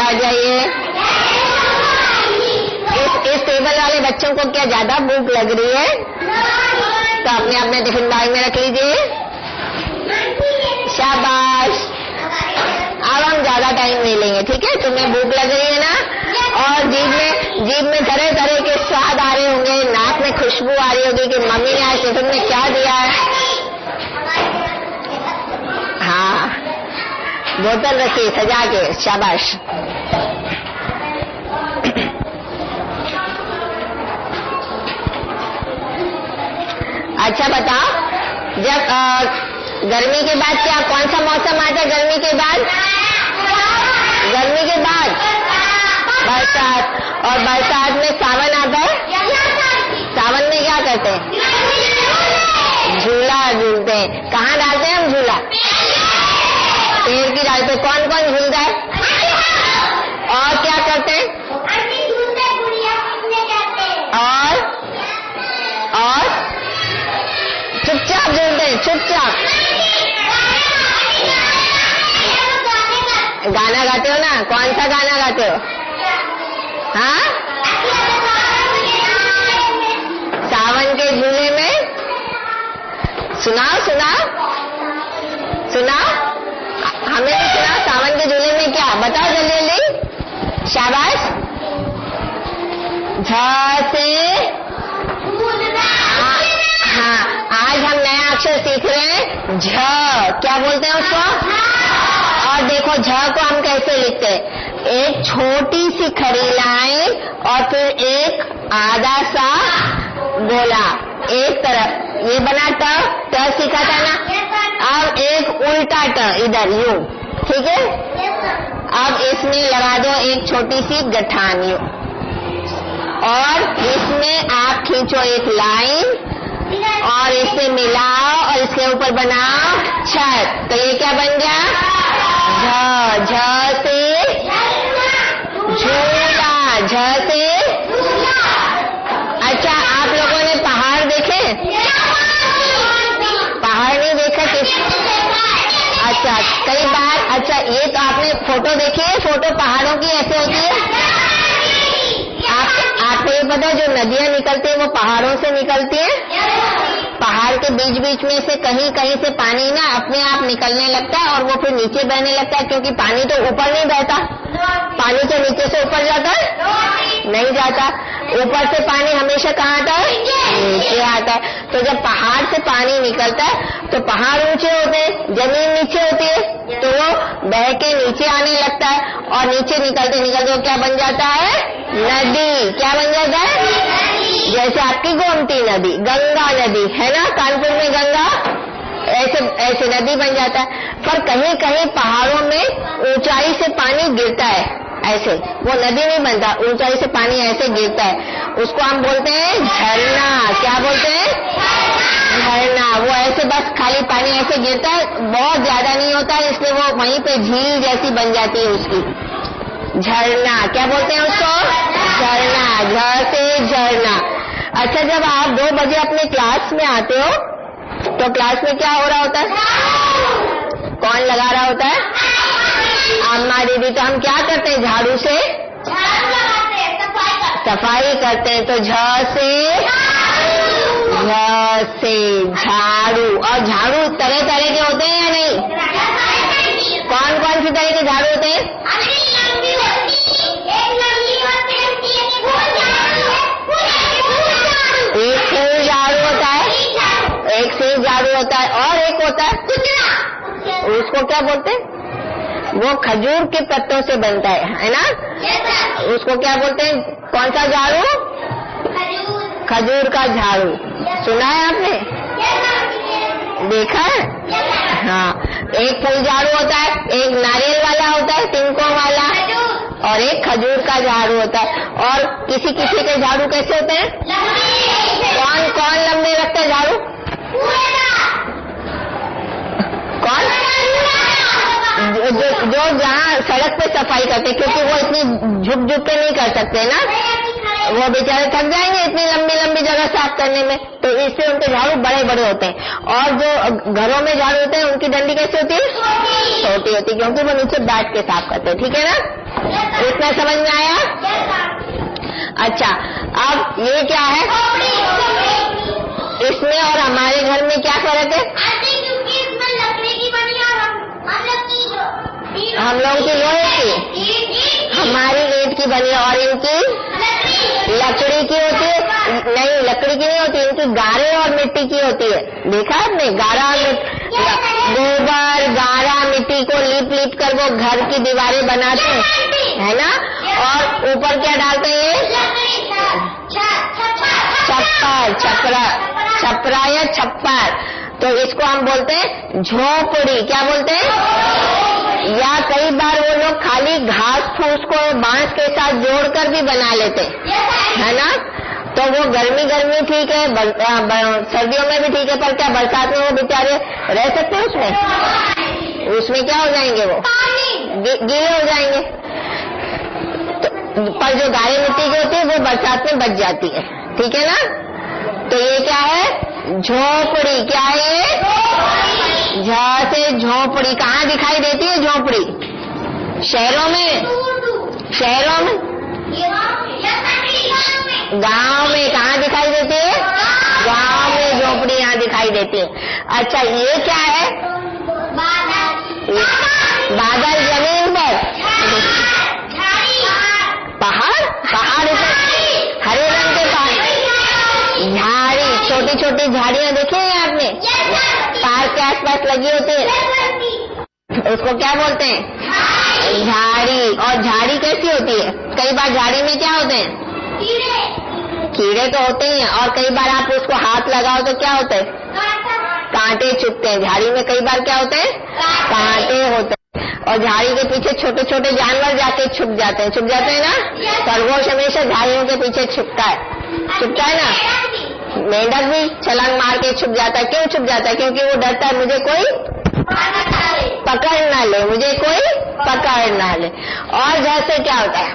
बैठ जाइए। इस टेबल वाले बच्चों को क्या ज्यादा भूख लग रही है? तो अपने अपने टिफिन बैग में रख लीजिए। शाबाश। अब हम ज्यादा टाइम नहीं लेंगे, ठीक है? तुम्हें भूख लग रही है ना, और जीभ में तरह तरह के स्वाद आ रहे होंगे, नाक में खुशबू आ रही होगी कि मम्मी ने आज टिफिन में क्या दिया है। हाँ, बोतल रखिए सजा के। शाबाश। अच्छा बताओ, जब गर्मी के बाद क्या कौन सा मौसम आता है? गर्मी के बाद बरसात। और बरसात में सावन आता है। सावन में क्या करते हैं? झूला झूलते हैं। कहाँ डालते हैं हम झूला? पेड़ की डाल पे। कौन कौन झूलता है? और क्या करते हैं? और चुपचाप झूलते हैं, चुपचाप। गाना गाते हो ना? कौन सा गाना गाते हो? हाँ, सावन के झूले में सुनाओ। हमें भी सुनाओ। सावन के झूले में क्या बताओ? जल्दी जल्दी। शाबाश। झ से। हाँ, आज हम नया अक्षर सीख रहे हैं, झ। क्या बोलते हैं उसको? और देखो झ को हम कैसे लिखते हैं? एक छोटी सी खड़ी लाइन और फिर एक आधा सा गोला एक तरफ, ये बना ट सीखा था ना? अब एक उल्टा ट इधर यूं, ठीक है? अब इसमें लगा दो एक छोटी सी गठान यूं, और इसमें आप खींचो एक लाइन और इसे मिलाओ और इसके ऊपर बनाओ छत। तो ये क्या बन गया? झ। झ से झूला। झ से। अच्छा, आप लोगों ने पहाड़ देखे? पहाड़ नहीं देखा? अच्छा, कई बार। अच्छा, ये तो आपने फोटो देखी है? फोटो पहाड़ों की ऐसे होती है। आपको ये पता है जो नदियां निकलती है वो पहाड़ों से निकलती है? पहाड़ के बीच बीच में से कहीं कहीं से पानी ना अपने आप निकलने लगता है और वो फिर नीचे बहने लगता है, क्योंकि पानी तो ऊपर नहीं बहता। पानी तो नीचे से ऊपर जाता है? नहीं जाता। ऊपर से पानी हमेशा कहाँ आता है? नीचे आता है। तो जब पहाड़ से पानी निकलता है तो पहाड़ ऊंचे होते हैं, जमीन नीचे होती है, तो वो बह के नीचे आने लगता है, और नीचे निकलते निकलते वो क्या बन जाता है? नदी। क्या बन जाता है? जैसे आपकी गोमती नदी, गंगा नदी है ना, कानपुर में गंगा, ऐसे नदी बन जाता है। पर कहीं कहीं पहाड़ों में ऊंचाई से पानी गिरता है, ऐसे वो नदी नहीं बनता, ऊंचाई से पानी ऐसे गिरता है, उसको हम बोलते हैं झरना। क्या बोलते हैं? झरना। वो ऐसे बस खाली पानी ऐसे गिरता है, बहुत ज्यादा नहीं होता है, इसलिए वो वहीं पे झील जैसी बन जाती है उसकी। झरना। क्या बोलते हैं उसको? झरना। झ से झरना। अच्छा, जब आप 2 बजे अपने क्लास में आते हो तो क्लास में क्या हो रहा होता है? कौन लगा रहा होता है? अम्मा दीदी। तो हम क्या करते हैं? झाड़ू से सफाई करते हैं। तो झ से झाड़ू। और झाड़ू तरह तरह के होते हैं या नहीं? कौन कौन सी तरह के झाड़ू होते हैं? एक फूल झाड़ू होता है, एक सिर झाड़ू होता है, और एक होता है उसको क्या बोलते हैं? वो खजूर के पत्तों से बनता है ना? उसको क्या बोलते हैं? कौन सा झाड़ू? खजूर का झाड़ू। सुना है आपने? देखा है? हाँ, एक फूल झाड़ू होता है, एक नारियल वाला होता है, तिनकों वाला, और एक खजूर का झाड़ू होता है। और किसी किसी के झाड़ू कैसे होते हैं? कौन कौन लंबे रखता है झाड़ू? कौन? जो जहाँ सड़क पे सफाई करते, क्योंकि वो इतनी झुक झुक के नहीं कर सकते ना, वो बेचारे थक जाएंगे इतनी लंबी लंबी जगह साफ करने में, तो इससे उनके झाड़ू बड़े बड़े होते हैं। और जो घरों में झाड़ू होते हैं उनकी डंडी कैसी होती है? छोटी होती है, क्योंकि वो नीचे बैठ के साफ करते हैं। ठीक है ना, इतना समझ में आया? अच्छा, अब ये क्या है, इसमें और हमारे घर में क्या फर्क है? क्योंकि इसमें लकड़ी की बनी और हम लोगों की लोहे की, हमारी ईंट की बनी और इनकी लकड़ी की होती है। नहीं, लकड़ी की नहीं होती, इनकी गारे और मिट्टी की होती है। देखा आपने? गारा गोबर गारा मिट्टी को लीप लीप कर वो घर की दीवारें बनाते हैं, है ना? और ऊपर क्या डालते हैं? छपरा या छप्पर। तो इसको हम बोलते हैं झोपड़ी। क्या बोलते हैं? या कई बार वो लोग खाली घास फूस को बांस के साथ जोड़कर भी बना लेते, है ना? तो वो गर्मी ठीक है, सर्दियों में भी ठीक है, पर क्या बरसात में वो बेचारे रह सकते हैं उसमें? उसमें क्या हो जाएंगे? वो गीले हो जाएंगे। तो पर जो गाढ़ी मिट्टी की होती है वो बरसात में बच जाती है। ठीक है ना? तो ये क्या है? झोपड़ी। क्या है ये? झ से झोपड़ी। कहाँ दिखाई देती है झोपड़ी? शहरों में? शहरों में? गांव में कहाँ दिखाई देती है? गांव में झोपड़ी यहाँ दिखाई देती है। अच्छा, ये क्या है? बादल जमीन पर, पहाड़ हरे रंग के पहाड़, झाड़ी, छोटी छोटी झाड़ियाँ देखी है आपने? पार्क के आसपास लगी होती है, उसको क्या बोलते हैं? झाड़ी। और झाड़ी कैसी होती है? कई बार झाड़ी में क्या होते हैं? कीड़े तो होते ही हैं, और कई बार आप उसको हाथ लगाओ तो क्या होता है? कांटे चुभते हैं। झाड़ी में कई बार क्या होते हैं? कांटे होते हैं। और झाड़ी के पीछे छोटे छोटे जानवर जाके छुप जाते हैं ना? खरगोश हमेशा झाड़ियों के पीछे छुपता है ना? मेंढक भी छलांग मार के छुप जाता है। क्यों छुप जाता है? क्योंकि वो डरता है मुझे कोई पकड़ ना ले, और जैसे क्या होता है?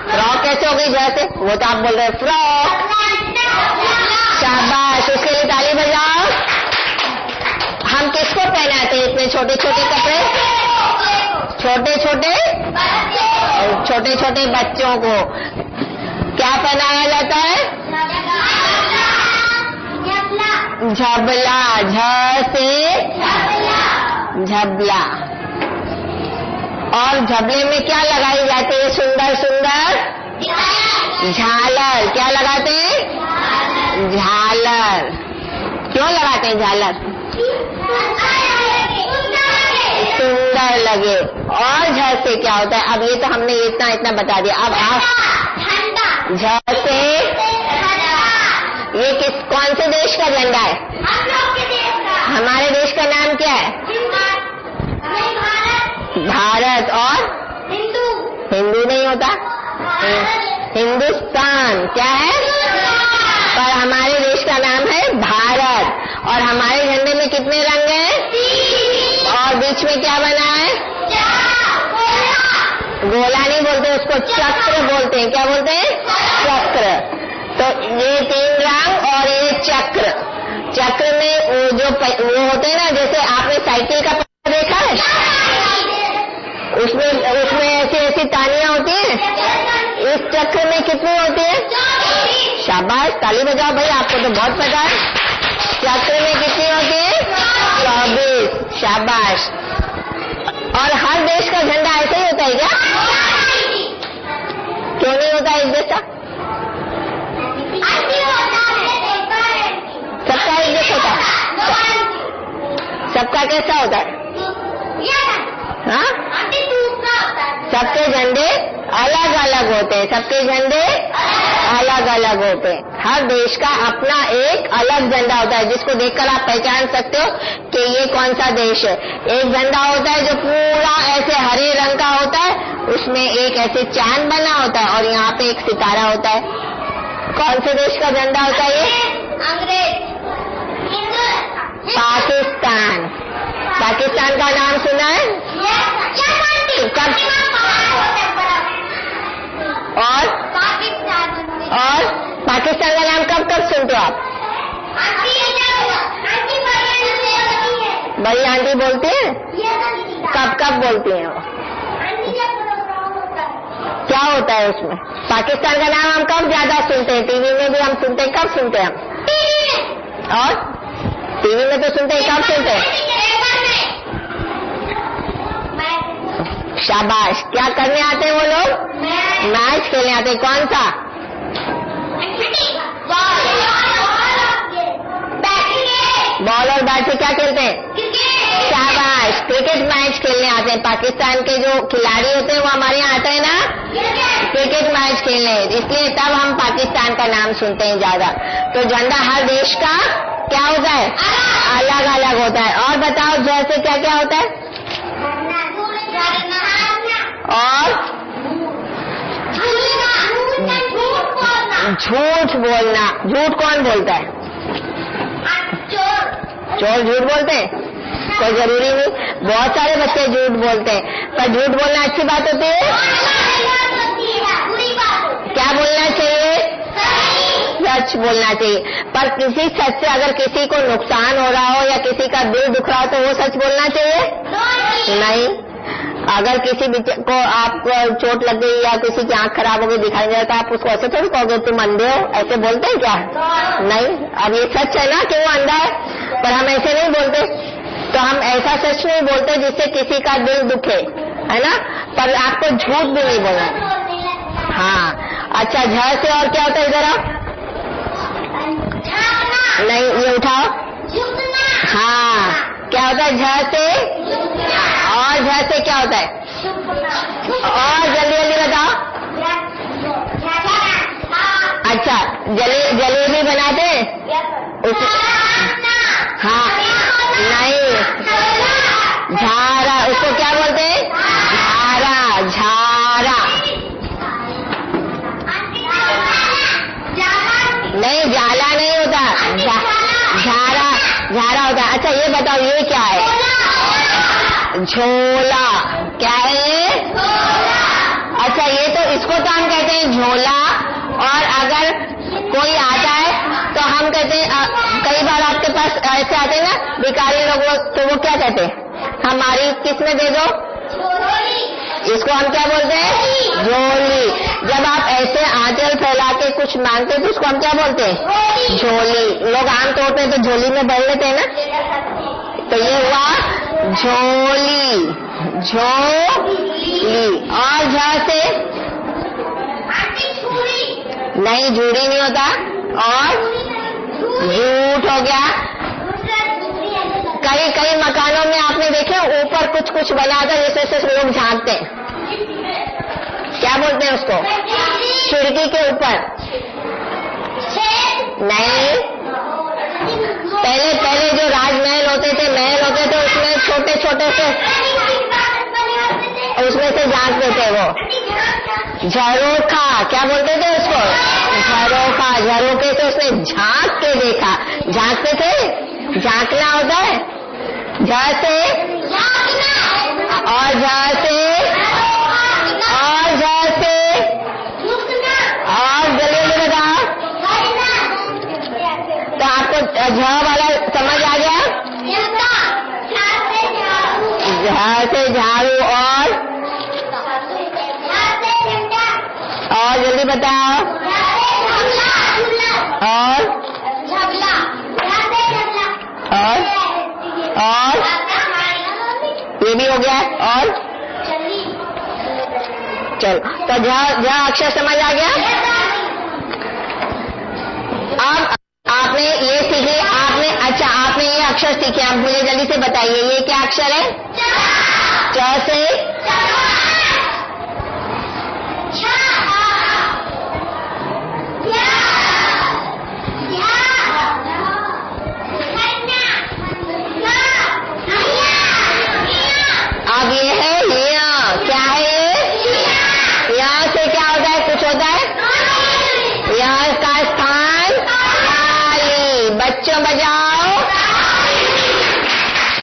फ्रॉक कैसे हो गई जैसे? वो तो आप बोल रहे हैं फ्रॉक। शाबाश, उसके लिए ताली बजाओ। हम किसको पहनाते हैं इतने छोटे छोटे कपड़े? छोटे छोटे बच्चों को क्या पहनाया जाता है? झबला। झ से झबला। और झबले में क्या लगाई जाती है? सुंदर सुंदर झालर। क्या लगाते हैं? झालर। क्यों लगाते हैं झालर? सुंदर लगे। और झ से क्या होता है? अब ये तो हमने इतना बता दिया। अब आप झ से, ये कौन से देश का झंडा है? हमारे देश का नाम क्या है? भारत। और हिंदू नहीं होता? हिंदुस्तान। क्या है? पर हमारे देश का नाम है भारत। और हमारे झंडे में कितने रंग हैं? और बीच में क्या बना है? गोला नहीं बोलते उसको, चक्र बोलते हैं। क्या बोलते हैं? चक्र। तो ये 3 रंग और ये चक्र। चक्र में वो होते हैं ना, जैसे आपने साइकिल का पहिया देखा है? उसमें ऐसी तालियां होती हैं। इस चक्र में कितनी होती है? शाबाश, ताली बजाओ भाई, आपको तो बहुत पता है। चक्र में कितनी होती है? 24। शाबाश। और हर देश का झंडा ऐसा ही होता है क्या? क्यों नहीं होता एक जैसा? सबका एक जैसा होता है? सबका कैसा होता है? हाँ, सबके झंडे अलग अलग होते हैं। हर देश का अपना एक अलग झंडा होता है, जिसको देखकर आप पहचान सकते हो कि ये कौन सा देश है। एक झंडा होता है जो पूरा ऐसे हरे रंग का होता है, उसमें एक ऐसे चांद बना होता है और यहाँ पे एक सितारा होता है। कौन से देश का झंडा होता है ये? पाकिस्तान का नाम सुना है? और हो आप? बड़ी आंटी बोलती है? कब कब बोलती हैं वो? क्या होता है उसमें? पाकिस्तान का नाम हम कब ज्यादा सुनते हैं? टीवी में भी हम सुनते हैं। कब सुनते हैं हम? और टीवी में तो सुनते हैं, कब सुनते हैं? शाबाश। क्या करने आते हैं वो लोग? मैच खेलने आते हैं। कौन सा? बॉल और बैट से क्या खेलते हैं? शाबाश। क्रिकेट मैच खेलने आते हैं। पाकिस्तान के जो खिलाड़ी होते हैं वो हमारे यहाँ आते हैं ना क्रिकेट मैच खेलने, इसलिए तब हम पाकिस्तान का नाम सुनते हैं ज्यादा। तो झंडा हर देश का क्या होता है? अलग अलग होता है। और बताओ जैसे क्या क्या होता है? और झूठ बोलना। झूठ कौन बोलता है? चोर झूठ बोलते हैं? कोई जरूरी नहीं, बहुत सारे बच्चे झूठ बोलते हैं, पर झूठ बोलना अच्छी बात होती है? क्या बोलना चाहिए? सच बोलना चाहिए। पर किसी सच से अगर किसी को नुकसान हो रहा हो या किसी का दिल दुख रहा हो तो वो सच बोलना चाहिए? नहीं। अगर किसी को आपको चोट लग गई या किसी की आंख खराब हो गई, दिखाई नहीं देता, आप उसको ऐसे थोड़ी कहोगे तुम अंधे हो, ऐसे बोलते हैं क्या? नहीं। अब ये सच है ना कि वो अंधा है, पर हम ऐसे नहीं बोलते। तो हम ऐसा सच नहीं बोलते जिससे किसी का दिल दुखे, है ना? पर आपको झूठ भी नहीं बोलना। हाँ। अच्छा, झ से और क्या होता है? इधर आओ। नहीं, ये उठाओ। हाँ, क्या होता है झ से? और झ से क्या होता है? और जल्दी जल्दी बताओ। अच्छा, जलेबी बनाते हैं हाँ, नहीं, झारा। उसको क्या बोलते हैं? झारा। झारा नहीं, जाला नहीं होता, झारा झारा होता है। अच्छा, ये बताओ ये क्या है? झोला। क्या है ये? अच्छा, ये तो इसको तो हम कहते हैं झोला। और अगर कोई आता है तो हम कहते हैं, कई बार आपके पास ऐसे आते हैं ना भिखारी लोग, तो वो क्या कहते हैं? हमारी किसमें दे दो। इसको हम क्या बोलते हैं? झोली। जब आप ऐसे आंचल फैला के कुछ मांगते हैं तो उसको हम क्या बोलते हैं? झोली। लोग आमतौर पे तो झोली में भर लेते हैं ना, तो ये हुआ झोली। झोली। और झ से? नहीं, झूठी नहीं होता। और झूठ हो गया। कई कई मकानों में आपने देखे ऊपर कुछ कुछ बनाकर जैसे लोग झांकते हैं, क्या बोलते हैं उसको? खिड़की के ऊपर। नहीं, पहले जो राजमहल होते थे, महल होते थे, उसमें छोटे छोटे से उसमें से झांकते थे वो। झरोखा। क्या बोलते थे उसको? झरोखा। झरोखे से उसने झांक के देखा। झांकते थे? झांकना होता है। झ से? और झ से? और झ से? और जल्दी बताओ। तो आपको झ वाला समझ आ गया? झ से झाड़ू। और जल्दी बताओ। और ये भी हो गया। और चलो, तो झ अक्षर समझ आ गया। अब आपने ये सीखे, अच्छा आपने ये अक्षर सीखे, आप मुझे जल्दी से बताइए ये क्या अक्षर है? च से? अब ये है या। क्या है ये? यहाँ से क्या होता है? कुछ होता है? यहाँ का स्थान खाली। बच्चों बजाओ।